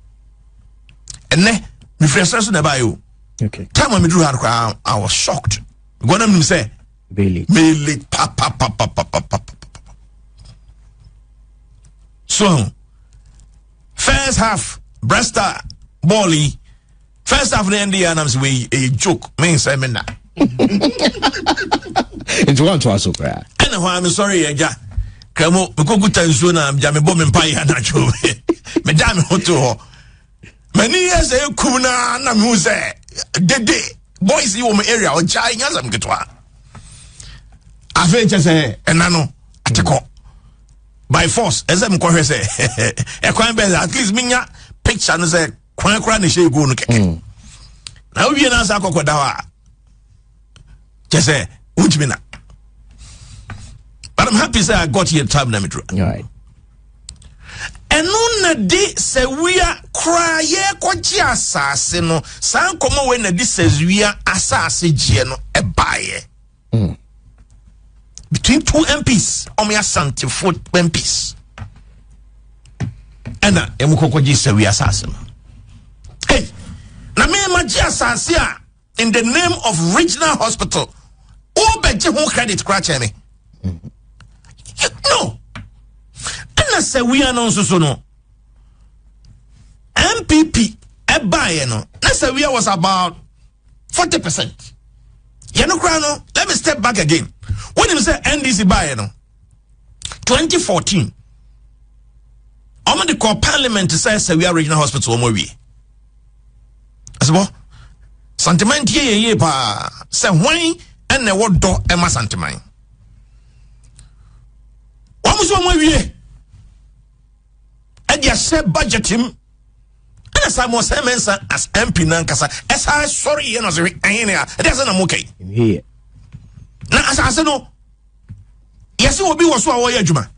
And ne me frustration na ba yo. Okay. Time when me drew her, I was shocked. What am say? Bailey. Pa. So, first half, Bresta, Bolly, first half the India, and I'm saying a joke. Me say me na. It's one to us, okay. And I'm sorry, yeah. Kamo, me go good time soon. I'm jamming bomb and pie and nacho. Me damn hoto. Many years ago, Kuna na muse. The boys you my area or jai nyazam getwa. Afe say enano ateko by force as I'm kwa say e kwan be at least minya picture no say kwan kra ne she go no keke. Na we na sa kokoda wa. Just say untimi na. But I'm happy say I got here time na me draw. Right. And no di se we are cry ye kwaji asase no san komo we na di says we are asase gie no e baye between two MPs omo Asante for MPs and na emu kwaji se we asase no hey na me ma gie asase a in the name of regional hospital o be je ho credit cra che me no. And say we are non so no NPP e buy no na say we was about 40%. You know no, let me step back again. When you say NDC buy no 2014 I'm the call parliament say we are regional hospital mo we asbo sentiment ye pa say when and na what do e ma sentiment wa mo so mo we and you say budget him and Simon Simmons as MP nankasa esa sorry you know say it doesn't am okay here na asase no yes obi wo so awoy adwuma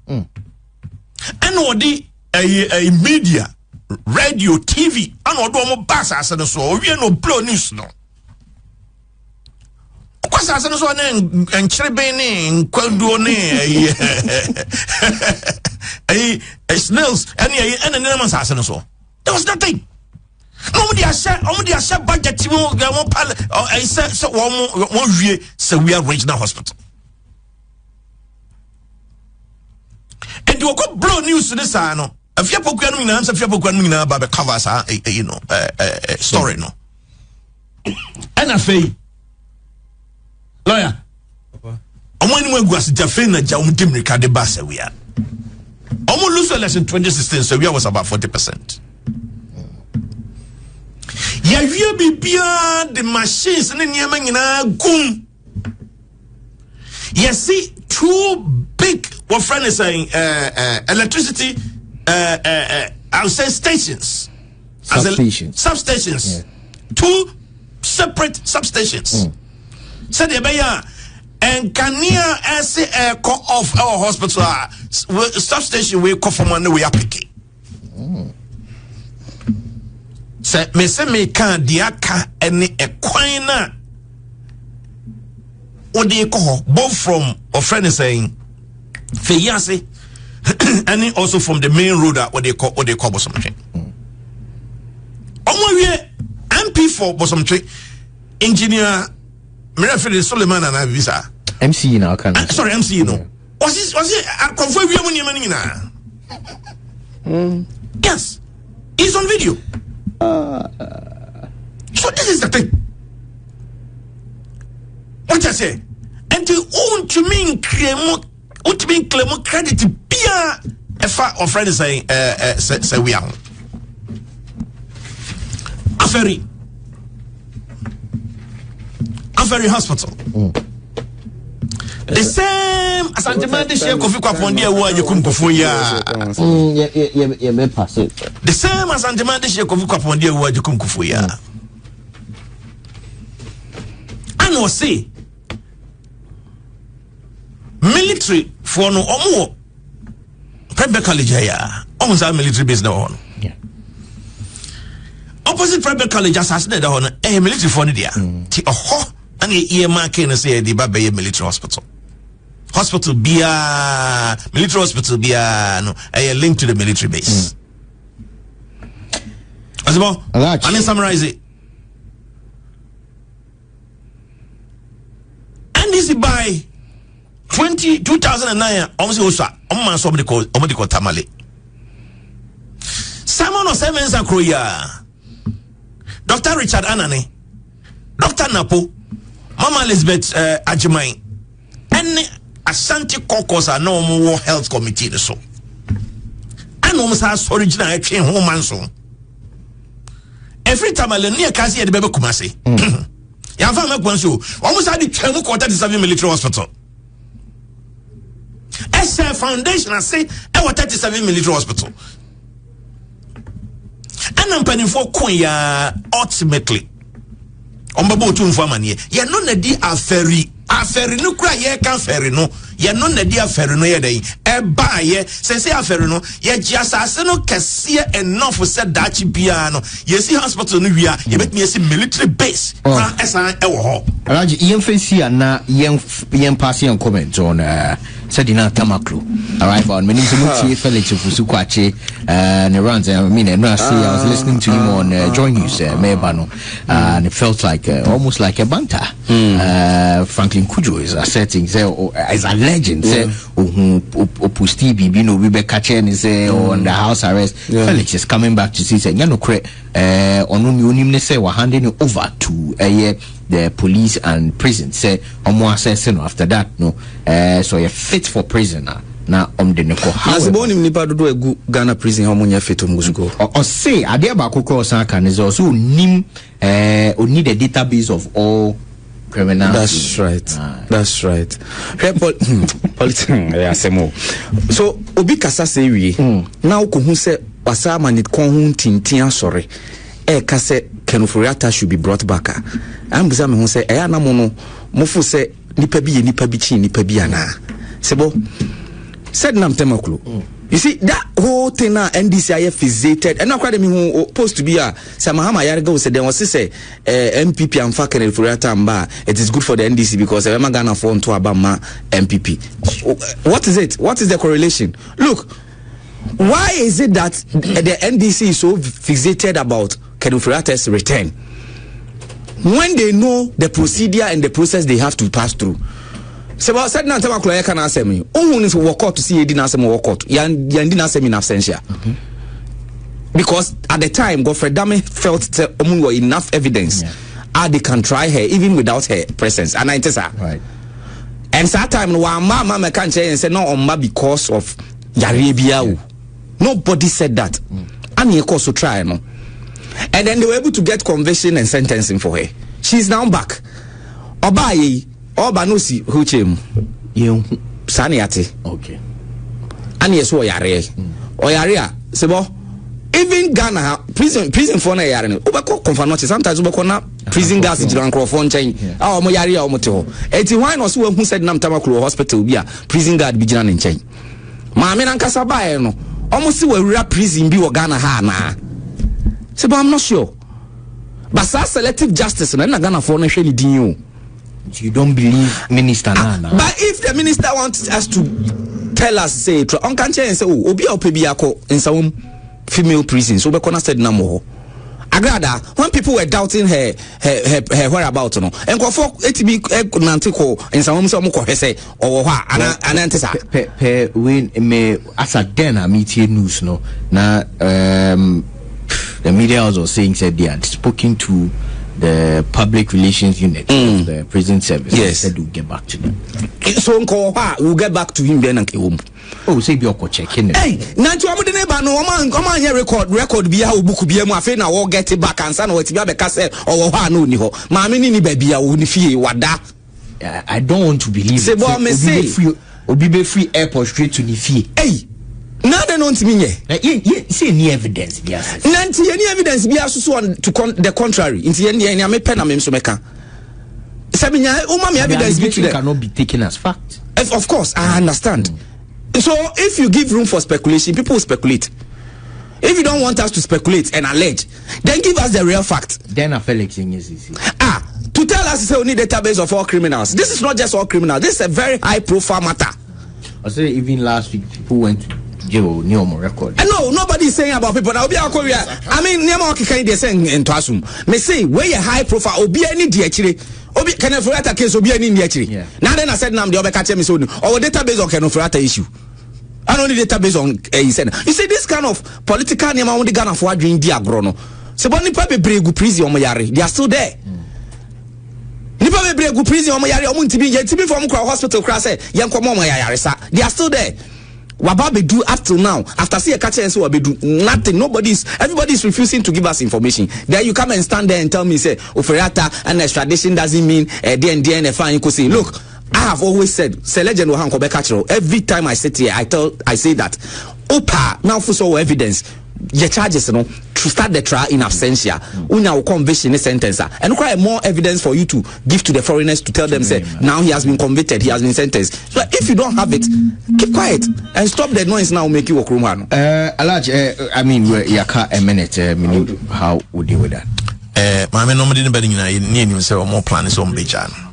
and odi a media radio TV and odo mo bass asase no so owie no blow news no kwasa asase no so na enkyerebe ne nkwaduo ne snails and man so there was nothing. Nobody has said budget I said so one year so we are regional hospital. And you go blow news to this no. If you put one minute, if you put 1 minute about the covers you know story no. And I say lawyer. I'm when we go as Jafena Jawum Ricardo Bassa we are. Almost lose election 2016, so we was about 40%. Yeah, you be beyond the machines and then you goom. You see, two big what friend is saying electricity I would say stations. Substations. Yeah. Two separate substations. So they be and can near as a call off our hospital substation we call from one way applique. Say me say me can diaka any a quina what do you call both from a friend is saying Feyase and also from the main road what they call something. we MP for Bosomtre engineer Mirafede Suleiman and Avisa. MC now can. Sorry, MC no. Was it confirm we money money na? Yes. It's on video. So this is the thing. What I say? And to own to mean claim credit Pia Efa or friend say we are Afari Hospital. The same as Antimandi share Kofi Kwapondia wa Yakum Kufour ya. Me pass it. The same as Antimandi share Kofi Kwapondia wa Yakum Kufour ya. And was say military for no omo private college ya. Almost a military base now on. Opposite private college assassinated on a military for the Ti oho and ye marking and say the Babe military hospital. Hospital bia military hospital bia no a link to the military base. Azimo, I mean summarize it. And this is by 2009 almost also somebody called Tamale. Simon of Sevens and Kroya. Dr. Richard Anane, Dr. Napo, Mama Elizabeth Agye, and Ashanti Caucus are no more health committee. So, and almost has original train home and so. Every time I learn near Kasi at the Baby Kumasi, Yafa make one show almost had the 12 quarter to 7 military hospital. SA Foundation, I say, I was 37 military hospital. And I'm penning for Koya ultimately. On Babo to inform ye. You're not a dear Afari no cry ye can ferry no. You're not a dear ferry no ye day. A buy ye, say Afari no. Ye just as no cassia enough for said that piano. Ye see hospital Nubia, you make me a military base. As I ever. Raji, yen fancy and na yen passing comment on Sedina Tamaklu. Arrival on many Felix Fusukwache and runs. I mean, I was listening to him on Joynews, Mebano, and it felt like almost like a banter. Franklin Kujo is asserting, as a legend, Opusti Bibino, Rebecca Chen is on the house arrest. Felix is coming back to see, saying, you know, on say we're handing it over to the police and prison. Say, after that, no, so you're fit for prisoner. Now, the Neko. As born in Nipa do a Ghana prison, how many fit to Musgo? Or say, Adiaba Koko Sankan is also nim, or need a database of all criminals. That's right. That's right. So, Obi Kasa say we now Kuhu say, Wasama need Kohun Tintia sorry. Kase Kenufuriata should be brought back. I'm Bizam who say, Ayana Mono, Mofu say, Nipabi, Nipabichi, Nipabiana. Sebo said Nam Temaklu. You see, that whole thing now, NDCIF visited, and now quite who supposed to be a Samahama Yargo said there was say MPP and Fakan Furiata Mba. It is good for the NDC because I'm not gonna phone to Abama MPP. What is it? What is the correlation? Look, why is it that the NDC is so fixated about Kenufuriata's return when they know the procedure and the process they have to pass through? So I said, "Nanta Makloya can answer me. Only to walk out to see Edina Sem walk out. Yan didn't say in absentia because at the time, Godfrey Dame felt that were enough evidence. They can try her even without her presence. And I tell her, right. And that time, one mama can't say and say no, because of Yarabia. Nobody said that. And you also try no. And then they were able to get conviction and sentencing for her. She's now back. Obaye. Obanusi huchem you saniate okay and yes oyare oyare sebo even Ghana prison for na yare no obeko confirm sometimes obeko na prison gas jiran crofon chain mo yare a mo te ho eti why no so hu said nam Tamaklo hospital bi a prison guard bi jina ne chain maame na nkasa bae no omo si wawura prison bi wo Ghana ha na sebo I'm not sure but selective justice na Ghana for na hwe ni din o. You don't believe Minister Nana? But if the minister wants us to tell us, say, on can't say, oh, Obi Opebiyako in some female prison, so we can said no more. Agrada, when people were doubting her whereabouts, no, and go for it be Nantico and some say, or Anantisa. When me as a den I meet here news, no, now the media also saying said they had spoken to the public relations unit of the prison service. Yes, said we'll get back to them. So we'll get back to him then and home. Oh, say be checking it. Hey, Nanti amude neba no man here record be a book be mu afi na wo get it back and say no we be ka say o ha no ni ho. Ma me ni ba bia wo ni fie wada. I don't want to believe say, boy, me say Obi be free airport straight to the fee. Hey, now they don't mean ye. See any evidence be as. Nanti any evidence be as so on to the contrary. Inti any me pen na me so meka. Sabinya o ma me evidence be to cannot be taken as fact. Of course, I understand. So if you give room for speculation, people will speculate. If you don't want us to speculate and allege, then give us the real fact. Then a Felix to tell us say we need database of all criminals. This is not just all criminals. This is a very high profile matter. I say even last week people went to jail near my record. No, nobody is saying about people. Now be I mean, Nema Okikai they saying in Twasum. Me say where you high profile obi any di actually. Obi can Kenofurata case obi any di actually. Now then I said now the other catch me so our database on Kenofurata issue. I don't need database on you see this kind of political Nema only Ghana for doing diagrono. So when nipa bebre gu prison omo yare, they are still there. Nipa bebre gu prison omo yare omo ntibi ye tibi from hospital crash yen komo omo yare sa. They are still there. Wababe do up till now. After see a catcher and so do nothing. Everybody is refusing to give us information. Then you come and stand there and tell me say Oferata and extradition doesn't mean DN fine. You could say, look, I have always said, say legend will hanko catcher. Every time I sit here, I say that Opa now for so evidence. Your charges, to start the trial in absentia. Una will conviction sentence, and quite more evidence for you to give to the foreigners to tell them say now he has been convicted, he has been sentenced. So if you don't have it, keep quiet and stop the noise now. Make you walk room. Alaj, I mean, yaka a minute. How would you with that? My man, nobody near himself more plan is on Bejan.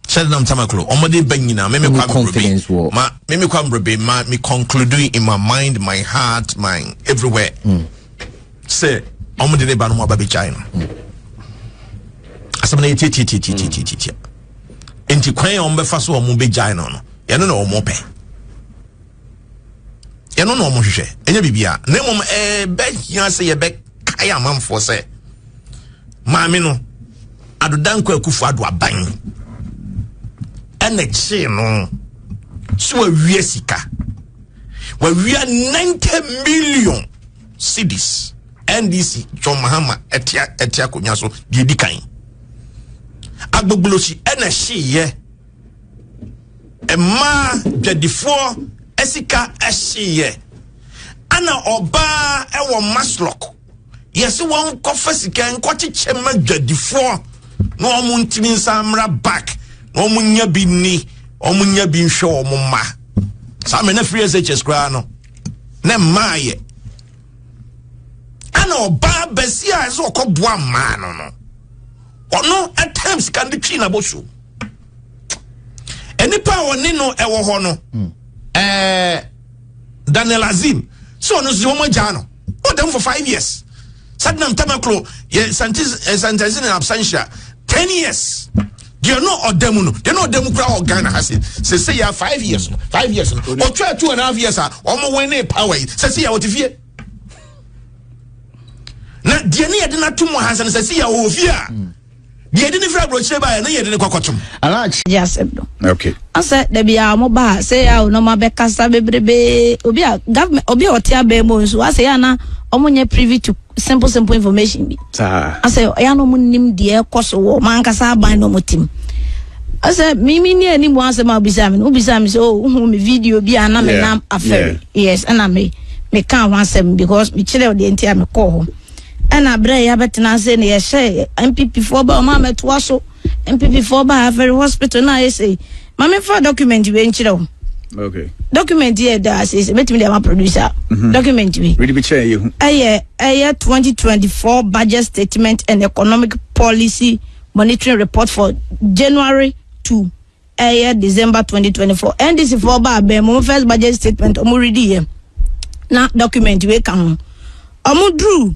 Sheldon Tamaklo, Omade Benina, me conclude in my mind, my heart, my everywhere. Say, Omade Banuma Baby China. Asamane titi. Enti Quay on Befaso or Mumbe China. You don't know Mope. You don't know Moshe. And you be a name beck, you say a beck, Kaya mam for say. Mamino, Adudanko Kufour bang. NHC no so we sika we are 90 million cedis NDC John Mahama etia konya so di dikan agboglosi NHC ye ema dwadifo esika ehye ana oba ewo maslok yesi won kofa sika nkochiche ma dwadifo no omuntimi nsamra back omunya binni omunya binhwe omumma sa me na free SHS kra no na maaye ana oba besia eso okoboa ma no ono at times can be twina bosu enipa woni no ewo ho no Daniel Azim so no zo mo ja no o dem for 5 years Sadnam Tamaklo ye sentence in absentia 10 years. They are not demuno. They are not democrat or Ghana has it. Say you have 5 years. 5 years. Or try 2.5 years. Or more when power. Say what if you. Now, Diani did not too much has and say, oh, fear. The didn't broach by and they didn't quatum. I like yes. Okay. I said, there be a mobile. Say, oh, no, my Becassa, baby, Obia, government, Obia, Tia Bemo, so I say, Anna, Omonia privy to simple information. I say, I know nim dear Koso, Mancasa by no motim. I said, Mimi near any once a mabizam, Ubizam is oh, whom video be an affair. Yes, and I may can't once because me chill the entire me call home. And I bray abetina say yes say NPP for ba mama to waso NPP for ba Afari Hospital na say mama for document we nchiro. Okay. Document here that says met me the producer. Document we. Ready be chair you. 2024 budget statement and economic policy monitoring report for January to December 2024. And this is for ba be mo first budget statement omo ready here. Na document we kan. Omo drew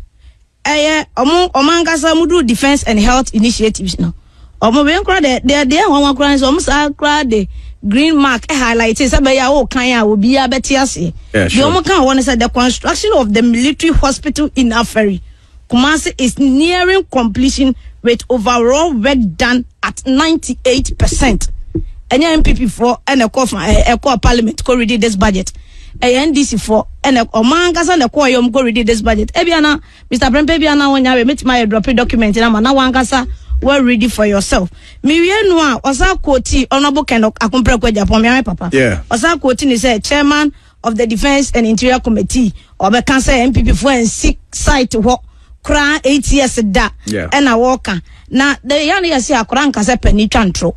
omangasa mudu defense and health initiatives no omo we nkra de ho nkra so omo sa kra de green mark highlight say be ya o kan ya obi ya beti ase the omo kan won say the construction of the military hospital in Afari Kumasi is nearing completion with overall work done at 98%. Any NPP for and a call parliament go ready this budget. NDC for and a mangas and a call yom go ready this budget. Ebiana, Mr. Brempebiana, when you meet my dropping document in Amana Wangasa, well ready for yourself. Miriam Osa Koti, Honorable Kenok, Akumpra Japan, Papa. Yeah. Osa Koti is a chairman of the Defense and Interior Committee or the Council NPP for and sick site to walk. Kra 8 years da and a walker. Now the young year see a crank as a penny chantro.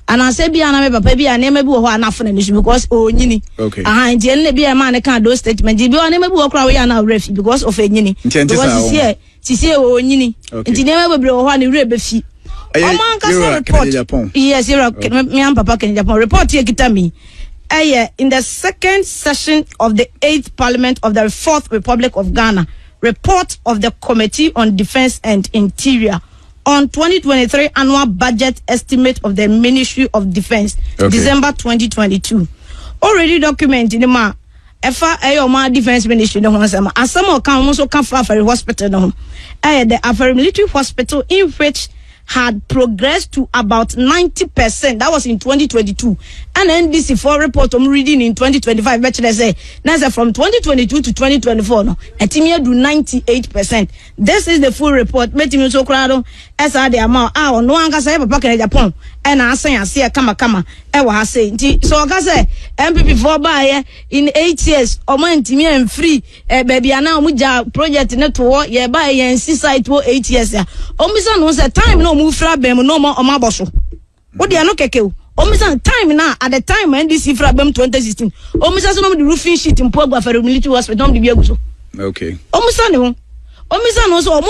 And I say, be an ame papa, be a name who are not because oh, yini. Okay. And the be a man can't do statement. Be a name who are now refugee because of a yini. Because she say oh, yini. And the name will be one in rebefi. Report. Yes, you're me and Papa can Japan. Report here, Kitami. In the second session of the 8th Parliament of the 4th Republic of Ghana. Report of the Committee on Defense and Interior on 2023 annual budget estimate of the Ministry of Defense, December 2022. Already documented in the Afari Defense Ministry. As some account also come from Afari Hospital. The Afari Military Hospital, in which had progressed to about 90%. That was in 2022. And NDC for report I'm reading in 2025. But they say now from 2022 to 2024, no, a team here do 98%. This is the full report. Meeting so crowd as are the amount. No one can say Papa in Japan. And I say kama. I was saying so I can say NPP for buy in 8 years or man team and free baby and now muja project network yeah buy and see site 8 years. Omisa no say time no move fra bem no more omaboso. What they are no keke. Omisa time now at the time when this fra bem 2016. Omisa so no the roofing sheet in Pogba for military hospital no the biaguso. Okay. Omisa no so